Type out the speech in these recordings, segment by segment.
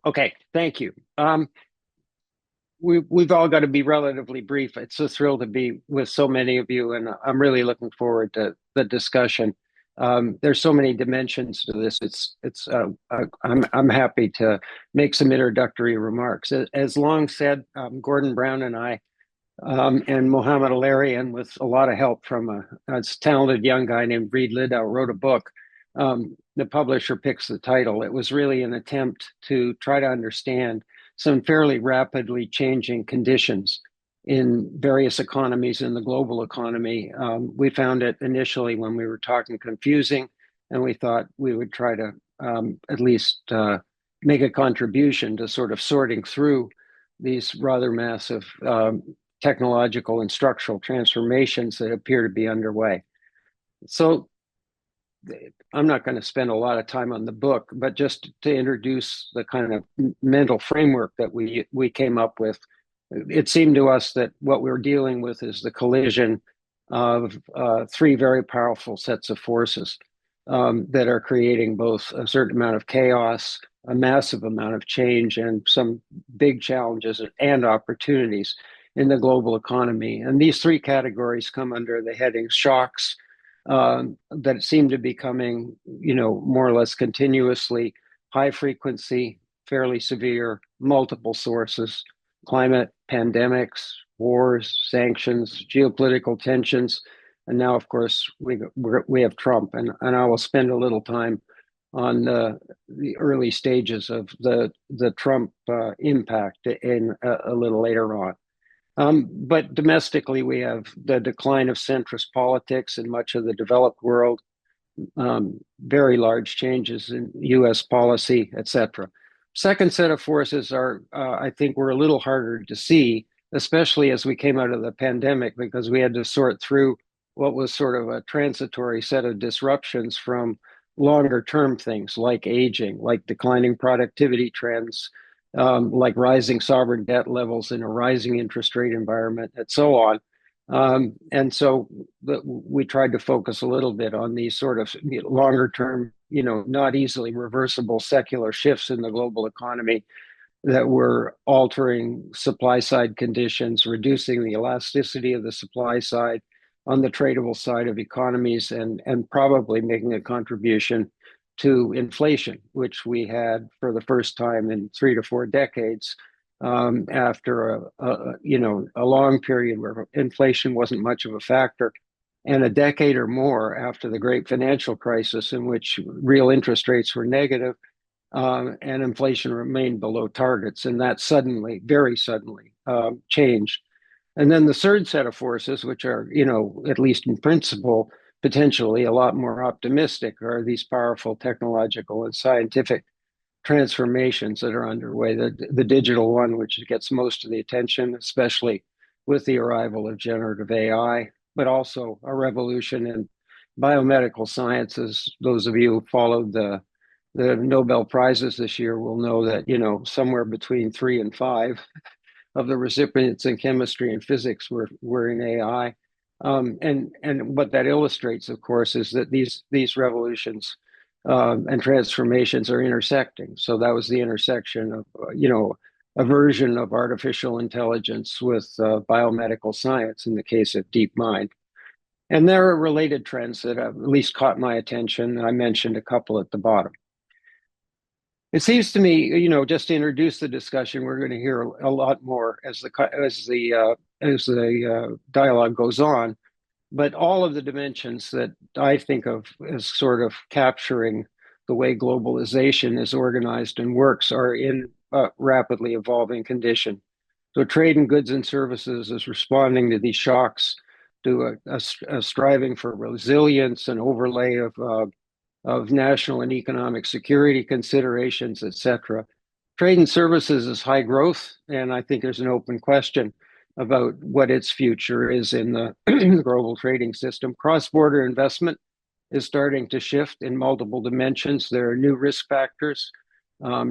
Okay, thank you. We've all got to be relatively brief. It's a thrill to be with so many of you, and I'm really looking forward to the discussion. There's so many dimensions to this. I'm happy to make some introductory remarks. As Long said, Gordon Brown and I and Mohamed El-Erian, with a lot of help from a talented young guy named Reid Lidow, wrote a book. The publisher picks the title. It was really an attempt to try to understand some fairly rapidly changing conditions in various economies in the global economy. We found it initially when we were talking confusing, and we thought we would try to at least make a contribution to sort of sorting through these rather massive technological and structural transformations that appear to be underway. So I'm not going to spend a lot of time on the book, but just to introduce the kind of mental framework that we came up with. It seemed to us that what we're dealing with is the collision of three very powerful sets of forces that are creating both a certain amount of chaos, a massive amount of change, and some big challenges and opportunities in the global economy. And these three categories come under the heading shocks that seem to be coming, more or less continuously, high frequency, fairly severe, multiple sources, climate, pandemics, wars, sanctions, geopolitical tensions, and now, of course, we have Trump, and I will spend a little time on the early stages of the Trump impact in a little later on. But domestically, we have the decline of centrist politics in much of the developed world, very large changes in US policy, etc. Second set of forces are, I think, were a little harder to see, especially as we came out of the pandemic, because we had to sort through what was sort of a transitory set of disruptions from longer term things like aging, like declining productivity trends, like rising sovereign debt levels in a rising interest rate environment, and so on. And so we tried to focus a little bit on these sort of longer term, not easily reversible secular shifts in the global economy that were altering supply side conditions, reducing the elasticity of the supply side on the tradable side of economies, and probably making a contribution to inflation, which we had for the first time in 3 to 4 decades, after a long period where inflation wasn't much of a factor, and a decade or more after the great financial crisis, in which real interest rates were negative, and inflation remained below targets, and that suddenly, very suddenly, changed. And then the third set of forces, which are, at least in principle, potentially a lot more optimistic, are these powerful technological and scientific transformations that are underway. The digital one, which gets most of the attention, especially with the arrival of generative AI, but also a revolution in biomedical sciences. Those of you who followed the Nobel Prizes this year will know that, somewhere between 3 and 5 of the recipients in chemistry and physics were in AI. And what that illustrates, of course, is that these revolutions and transformations are intersecting. So that was the intersection of, a version of artificial intelligence with biomedical science in the case of DeepMind. And there are related trends that have at least caught my attention. I mentioned a couple at the bottom. It seems to me, just to introduce the discussion, we're going to hear a lot more as the dialogue goes on. But all of the dimensions that I think of as sort of capturing the way globalization is organized and works are in a rapidly evolving condition. So trade in goods and services is responding to these shocks, to a striving for resilience, and overlay of national and economic security considerations, et cetera. Trade and services is high growth, and I think there's an open question about what its future is in the global trading system. Cross-border investment is starting to shift in multiple dimensions. There are new risk factors.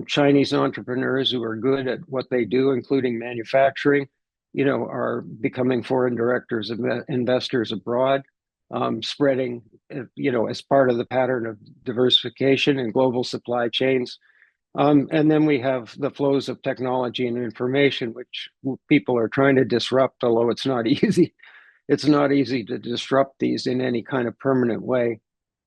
Chinese entrepreneurs who are good at what they do, including manufacturing, are becoming foreign directors of investors abroad, spreading, as part of the pattern of diversification in global supply chains. And then we have the flows of technology and information, which people are trying to disrupt, although it's not easy. It's not easy to disrupt these in any kind of permanent way.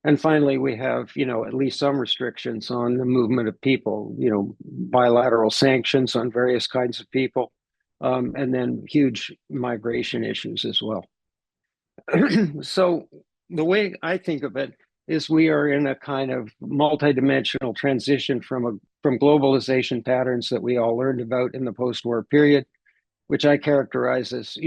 And finally, we have, at least some restrictions on the movement of people, bilateral sanctions on various kinds of people, and then huge migration issues as well. So the way I think of it is we are in a kind of multidimensional transition from globalization patterns that we all learned about in the post-war period, which I characterize as,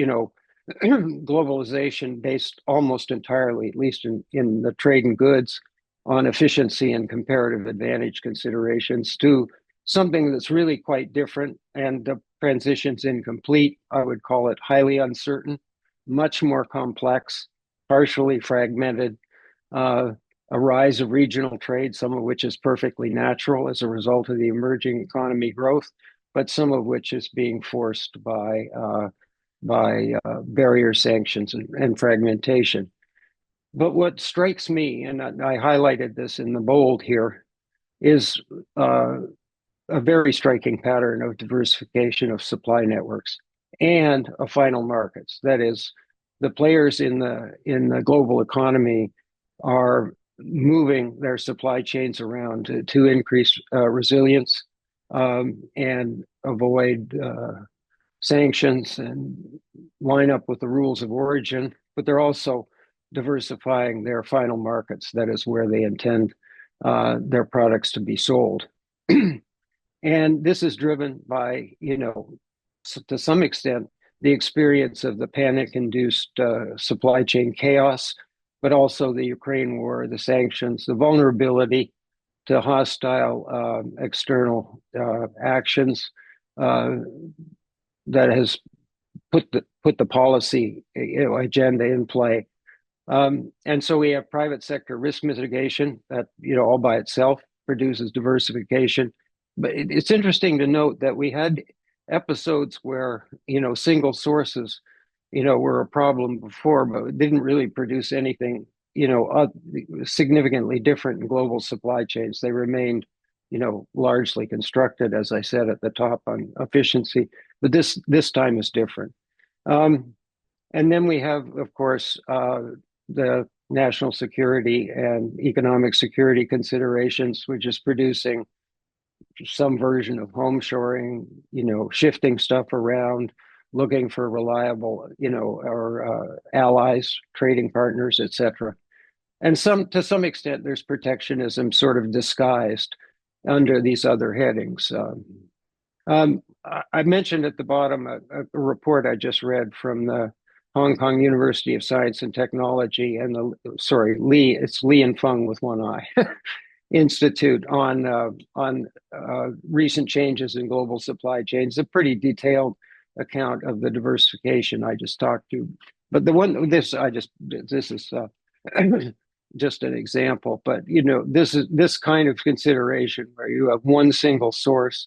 globalization based almost entirely, at least in the trade and goods, on efficiency and comparative advantage considerations, to something that's really quite different. And the transition's incomplete. I would call it highly uncertain, much more complex, partially fragmented, uh, a rise of regional trade, some of which is perfectly natural as a result of the emerging economy growth, but some of which is being forced by barrier sanctions and fragmentation. But what strikes me, and I highlighted this in the bold here, is a very striking pattern of diversification of supply networks and of final markets. That is, the players in the global economy are moving their supply chains around to increase resilience and avoid sanctions and line up with the rules of origin, but they're also diversifying their final markets. That is where they intend their products to be sold. And this is driven by, to some extent, the experience of the panic-induced supply chain chaos, but also the Ukraine war, the sanctions, the vulnerability to hostile external actions that has put the policy agenda in play. And so we have private sector risk mitigation that all by itself produces diversification. But it's interesting to note that we had episodes where single sources were a problem before, but it didn't really produce anything significantly different in global supply chains. They remained largely constructed, as I said at the top, on efficiency. But this time is different. And then we have, of course, the national security and economic security considerations, which is producing some version of home shoring, shifting stuff around, looking for reliable, or allies, trading partners, etc. And to some extent, there's protectionism sort of disguised under these other headings. I mentioned at the bottom a report I just read from the Hong Kong University of Science and Technology and it's Li and Feng with one I Institute on recent changes in global supply chains. A pretty detailed account of the diversification I just talked to. But this is just an example. But this kind of consideration where you have one single source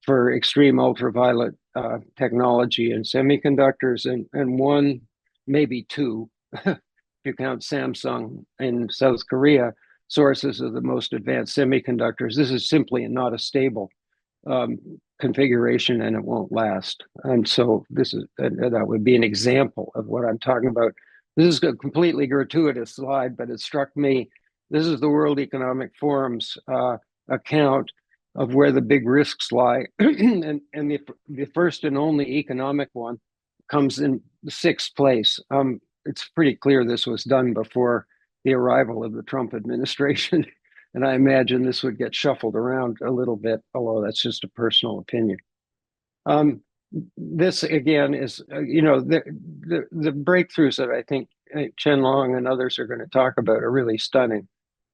for extreme ultraviolet technology and semiconductors, and one, maybe two, if you count Samsung in South Korea, sources of the most advanced semiconductors. This is simply not a stable configuration, and it won't last. And so that would be an example of what I'm talking about. This is a completely gratuitous slide, but it struck me. This is the World Economic Forum's account of where the big risks lie. and the first and only economic one comes in the sixth place. It's pretty clear this was done before the arrival of the Trump administration. And I imagine this would get shuffled around a little bit, although that's just a personal opinion. This again is, the breakthroughs that I think Chen Long and others are going to talk about are really stunning.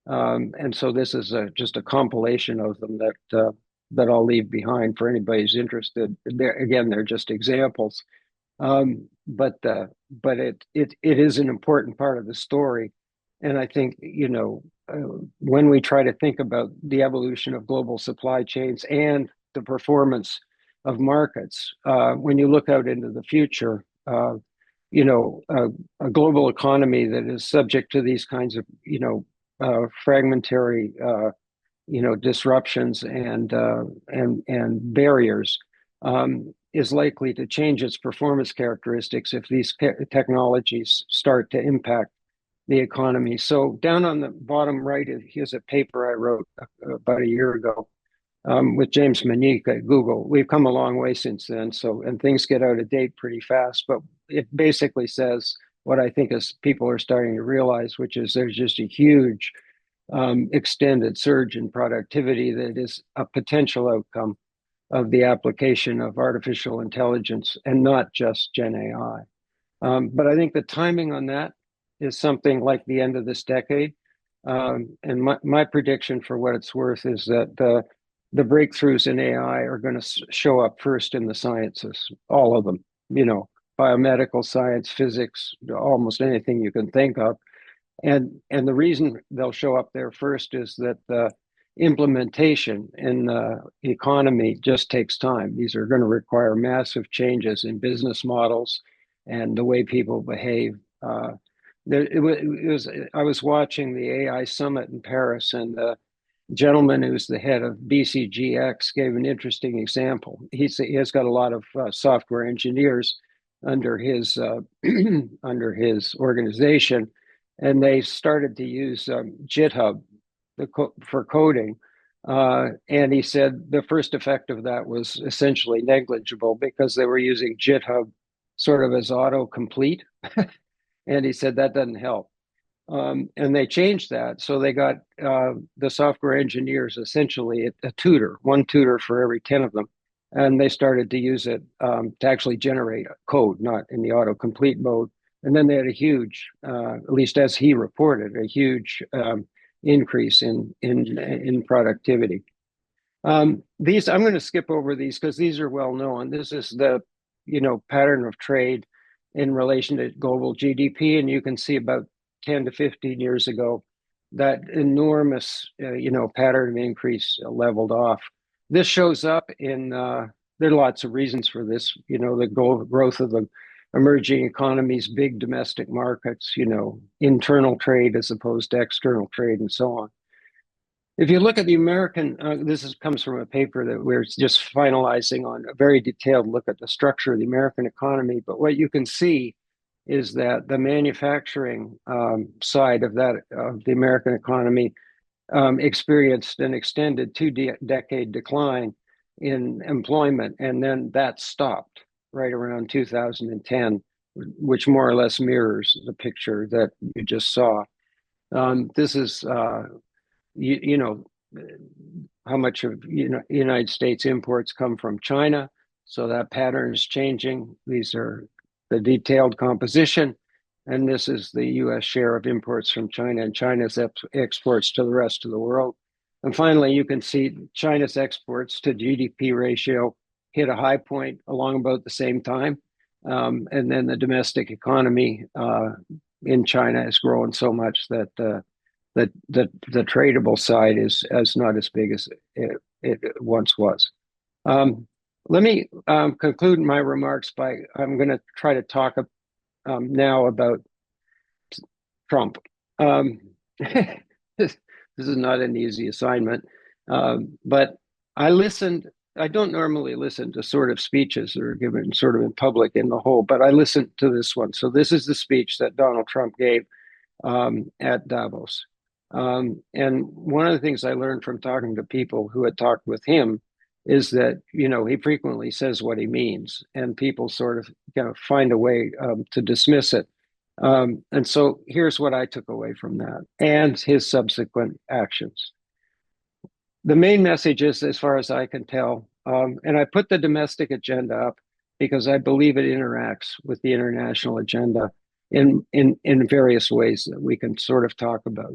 And so this is just a compilation of them that I'll leave behind for anybody who's interested. They're just examples, but it is an important part of the story. And I think when we try to think about the evolution of global supply chains and the performance of markets, when you look out into the future, a global economy that is subject to these kinds of fragmentary disruptions and barriers, is likely to change its performance characteristics if these technologies start to impact the economy. So down on the bottom right, here's a paper I wrote about a year ago with James Manique at Google. We've come a long way since then, and things get out of date pretty fast. But it basically says what I think is people are starting to realize, which is there's just a huge extended surge in productivity that is a potential outcome of the application of artificial intelligence and not just Gen AI. But I think the timing on that is something like the end of this decade. And my prediction, for what it's worth, is that the breakthroughs in AI are going to show up first in the sciences, all of them, biomedical science, physics, almost anything you can think of. And the reason they'll show up there first is that the implementation in the economy just takes time. These are going to require massive changes in business models and the way people behave. I was watching the AI summit in Paris, and the gentleman who's the head of BCGX gave an interesting example. He has got a lot of software engineers under his under his organization, and they started to use GitHub for coding. And he said the first effect of that was essentially negligible because they were using GitHub sort of as autocomplete. And he said that doesn't help. And they changed that. So they got the software engineers essentially a tutor, one tutor for every 10 of them. And they started to use it to actually generate code, not in the autocomplete mode. And then they had a huge, at least as he reported, a huge increase in productivity. These I'm going to skip over these because these are well known. This is the pattern of trade in relation to global GDP, and you can see about 10 to 15 years ago that enormous pattern of increase leveled off. This shows up in there are lots of reasons for this. The growth of the emerging economies, big domestic markets, internal trade as opposed to external trade, and so on. If you look at the American, comes from a paper that we're just finalizing on a very detailed look at the structure of the American economy. But what you can see is that the manufacturing side of the American economy experienced an extended two-decade decline in employment, and then that stopped right around 2010, which more or less mirrors the picture that you just saw. This is how much of United States imports come from China. So that pattern is changing. These are the detailed composition. And this is the US share of imports from China and China's exports to the rest of the world. And finally, you can see China's exports to GDP ratio hit a high point along about the same time. And then the domestic economy in China has grown so much that the tradable side is not as big as it once was. Let me conclude my remarks I'm going to try to talk now about Trump. This is not an easy assignment, but I don't normally listen to sort of speeches that are given sort of in public in the whole, but I listened to this one. So this is the speech that Donald Trump gave at Davos. And one of the things I learned from talking to people who had talked with him is that, he frequently says what he means, and people sort of find a way to dismiss it. And so here's what I took away from that and his subsequent actions. The main message is, as far as I can tell, and I put the domestic agenda up because I believe it interacts with the international agenda in various ways that we can sort of talk about.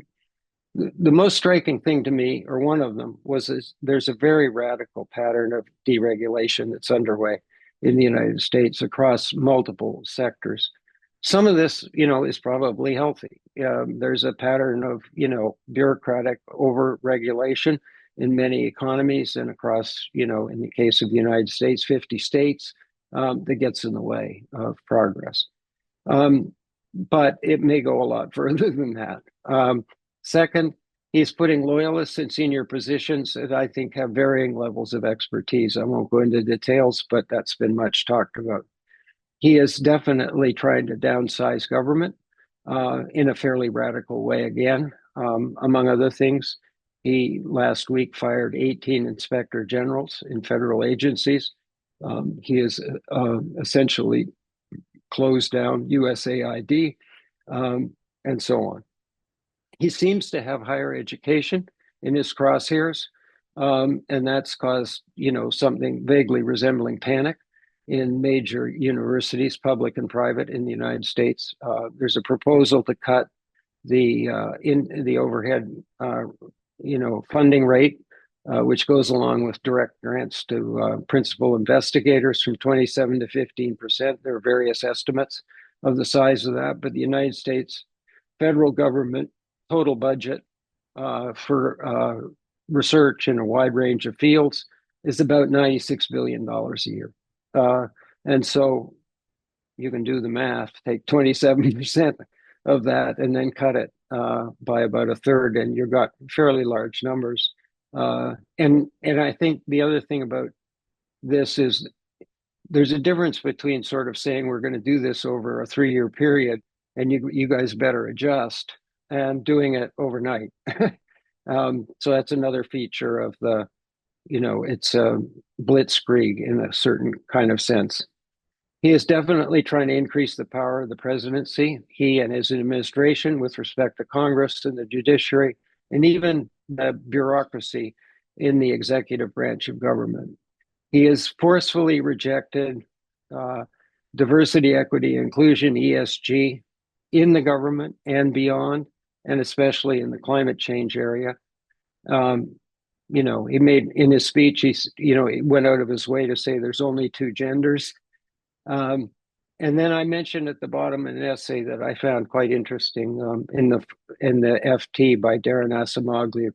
The most striking thing to me, or one of them, was there's a very radical pattern of deregulation that's underway in the United States across multiple sectors. Some of this, is probably healthy. There's a pattern of, bureaucratic over-regulation in many economies and across, in the case of the United States, 50 states, that gets in the way of progress. But it may go a lot further than that. Second, He's putting loyalists in senior positions that I think have varying levels of expertise. I won't go into details, but that's been much talked about. He is definitely trying to downsize government in a fairly radical way again, among other things. He last week fired 18 inspector generals in federal agencies. He has essentially closed down USAID and so on. He seems to have higher education in his crosshairs, and that's caused, something vaguely resembling panic in major universities, public and private, in the United States. There's a proposal to cut the overhead, funding rate, which goes along with direct grants to principal investigators from 27 to 15%. There are various estimates of the size of that, but the United States federal government total budget for research in a wide range of fields is about $96 billion a year. And so you can do the math, take 27% of that and then cut it by about a third, and you've got fairly large numbers. And I think the other thing about this is there's a difference between sort of saying we're going to do this over a 3-year period and you guys better adjust, and doing it overnight. So that's another feature of it's a blitzkrieg in a certain kind of sense. He is definitely trying to increase the power of the presidency, he and his administration, with respect to Congress and the judiciary, and even the bureaucracy in the executive branch of government. He has forcefully rejected diversity, equity, inclusion, ESG, in the government and beyond, and especially in the climate change area. He made in his speech, he went out of his way to say there's only 2 genders. And then I mentioned at the bottom an essay that I found quite interesting in the FT by Darren Asimoglu,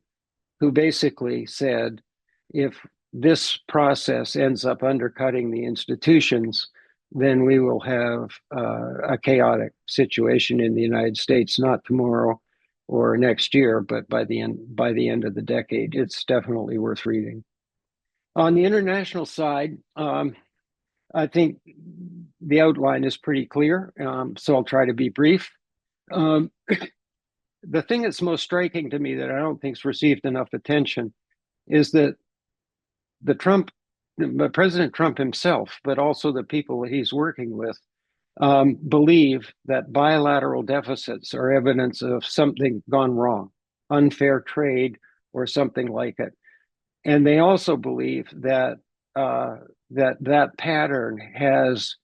who basically said, if this process ends up undercutting the institutions, then we will have a chaotic situation in the United States, not tomorrow or next year, but by the end of the decade. It's definitely worth reading. On the international side, I think the outline is pretty clear, so I'll try to be brief. The thing that's most striking to me that I don't think has received enough attention is that President Trump himself, but also the people that he's working with, believe that bilateral deficits are evidence of something gone wrong, unfair trade, or something like it. And they also believe that that pattern has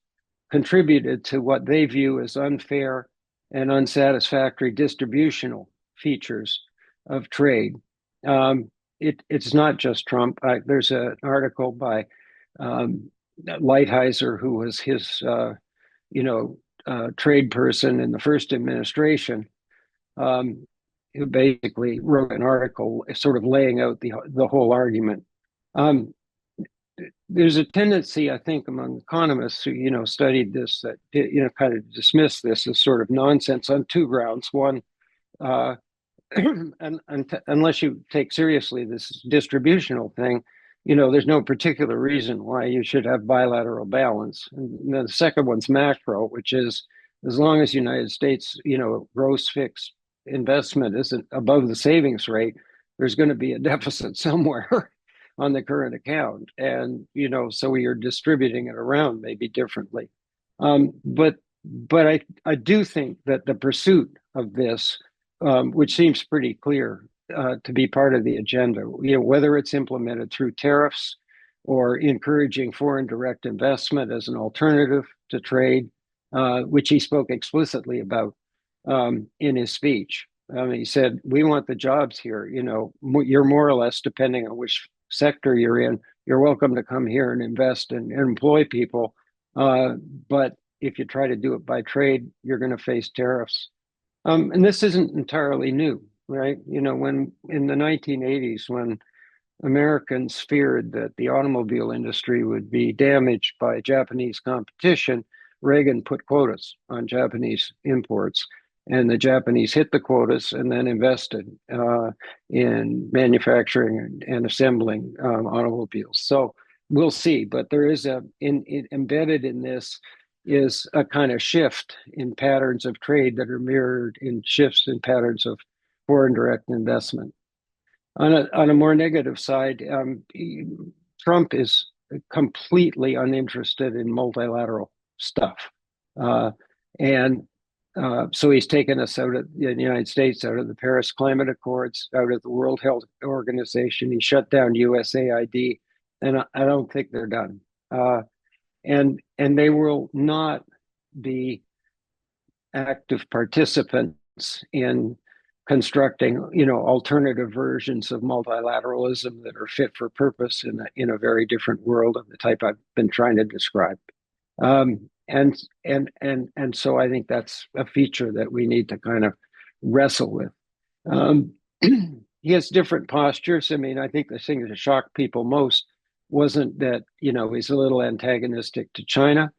contributed to what they view as unfair and unsatisfactory distributional features of trade. It's not just Trump. There's an article by Lighthizer, who was his trade person in the first administration, who basically wrote an article sort of laying out the whole argument. There's a tendency, I think, among economists who studied this, that kind of dismiss this as sort of nonsense on 2 grounds. One, and unless you take seriously this distributional thing, there's no particular reason why you should have bilateral balance. And the second one's macro, which is, as long as the United States, gross fixed investment isn't above the savings rate, there's going to be a deficit somewhere on the current account. And, so you're distributing it around maybe differently. But I do think that the pursuit of this, which seems pretty clear to be part of the agenda, whether it's implemented through tariffs or encouraging foreign direct investment as an alternative to trade, which he spoke explicitly about in his speech. He said, we want the jobs here. You're more or less, depending on which sector you're in, you're welcome to come here and invest and employ people. But if you try to do it by trade, you're going to face tariffs. And this isn't entirely new, right? When in the 1980s, when Americans feared that the automobile industry would be damaged by Japanese competition, Reagan put quotas on Japanese imports. and the Japanese hit the quotas and then invested in manufacturing and assembling automobiles. So we'll see, but there is embedded in this is a kind of shift in patterns of trade that are mirrored in shifts in patterns of foreign direct investment. On a more negative side, Trump is completely uninterested in multilateral stuff. And so he's taken us out of the United States, out of the Paris Climate Accords, out of the World Health Organization. He shut down USAID, and I don't think they're done. And they will not be active participants in constructing, alternative versions of multilateralism that are fit for purpose in a very different world of the type I've been trying to describe. And so I think that's a feature that we need to kind of wrestle with. He has different postures. I mean, I think the thing that shocked people most wasn't that, he's a little antagonistic to China,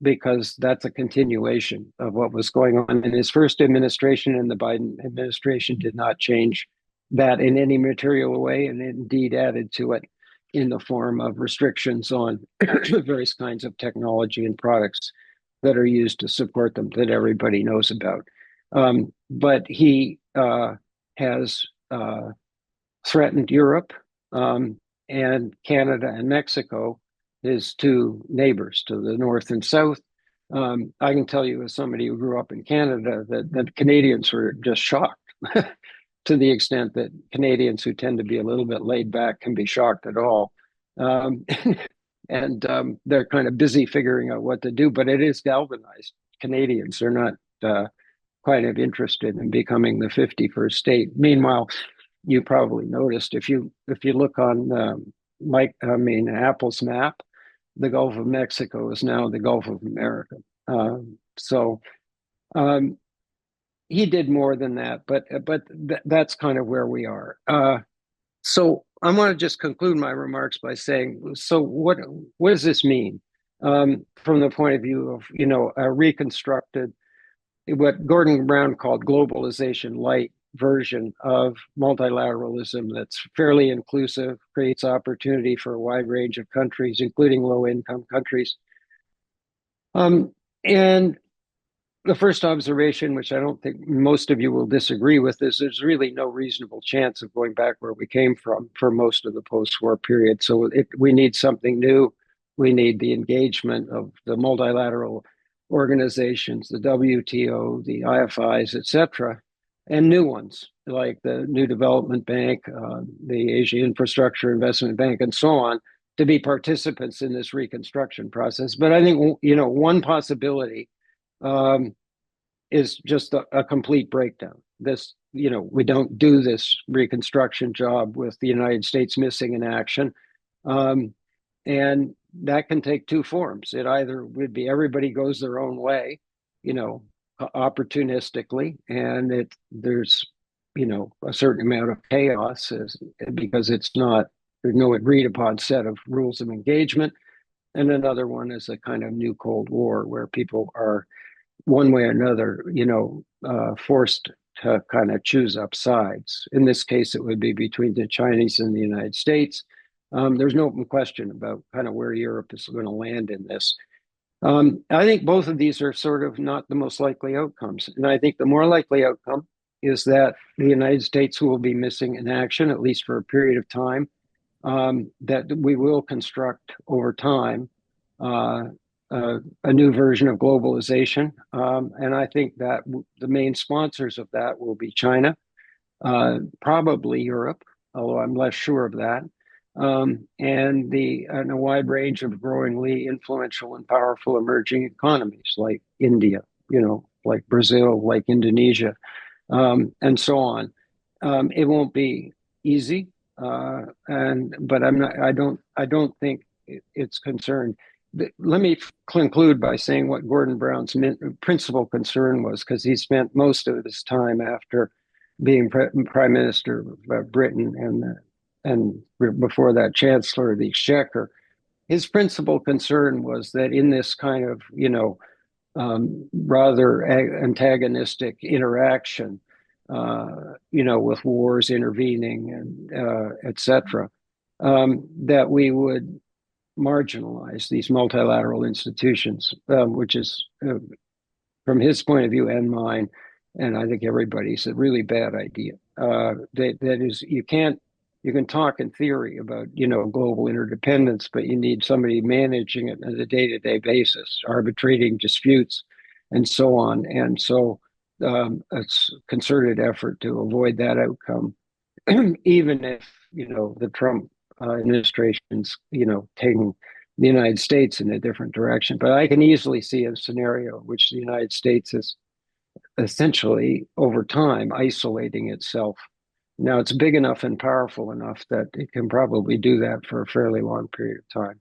because that's a continuation of what was going on in his first administration, and the Biden administration did not change that in any material way, and indeed added to it in the form of restrictions on various kinds of technology and products that are used to support them that everybody knows about. But he has threatened Europe and Canada and Mexico, his two neighbors to the north and south. I can tell you, as somebody who grew up in Canada, that Canadians were just shocked to the extent that Canadians who tend to be a little bit laid back can be shocked at all. And they're kind of busy figuring out what to do, but it is galvanized. Canadians are not quite of interested in becoming the 51st state. Meanwhile, you probably noticed if you look on Apple's map, the Gulf of Mexico is now the Gulf of America. So he did more than that, but that's kind of where we are. So I want to just conclude my remarks by saying, so what does this mean from the point of view of a reconstructed, what Gordon Brown called globalization light version of multilateralism that's fairly inclusive, creates opportunity for a wide range of countries, including low-income countries. And the first observation, which I don't think most of you will disagree with, is there's really no reasonable chance of going back where we came from for most of the post-war period. So we need something new. We need the engagement of the multilateral organizations, the WTO, the IFIs, et cetera, and new ones like the New Development Bank, the Asia Infrastructure Investment Bank, and so on, to be participants in this reconstruction process. But I think, one possibility is just a complete breakdown. We don't do this reconstruction job with the United States missing in action. And that can take two forms. It either would be everybody goes their own way, opportunistically, and there's a certain amount of chaos because there's no agreed upon set of rules of engagement. And another one is a kind of new Cold War where people are one way or another, forced to kind of choose up sides. In this case, it would be between the Chinese and the United States. There's no open question about kind of where Europe is going to land in this. I think both of these are sort of not the most likely outcomes. And I think the more likely outcome is that the United States will be missing in action, at least for a period of time, that we will construct over time a new version of globalization. And I think that the main sponsors of that will be China, probably Europe, although I'm less sure of that. And a wide range of growingly influential and powerful emerging economies like India, like Brazil, like Indonesia, and so on. It won't be easy, but I don't think it's concerned. Let me conclude by saying what Gordon Brown's principal concern was, because he spent most of his time after being Prime Minister of Britain and before that, Chancellor of the Exchequer. His principal concern was that in this kind of, rather antagonistic interaction, with wars intervening and etc., that we would marginalize these multilateral institutions, which is, from his point of view and mine, and I think everybody's, a really bad idea. That is, you can talk in theory about global interdependence, but you need somebody managing it on a day-to-day basis, arbitrating disputes, and so on. And so it's a concerted effort to avoid that outcome, even if the Trump administration's taking the United States in a different direction. But I can easily see a scenario in which the United States is essentially, over time, isolating itself. Now, it's big enough and powerful enough that it can probably do that for a fairly long period of time.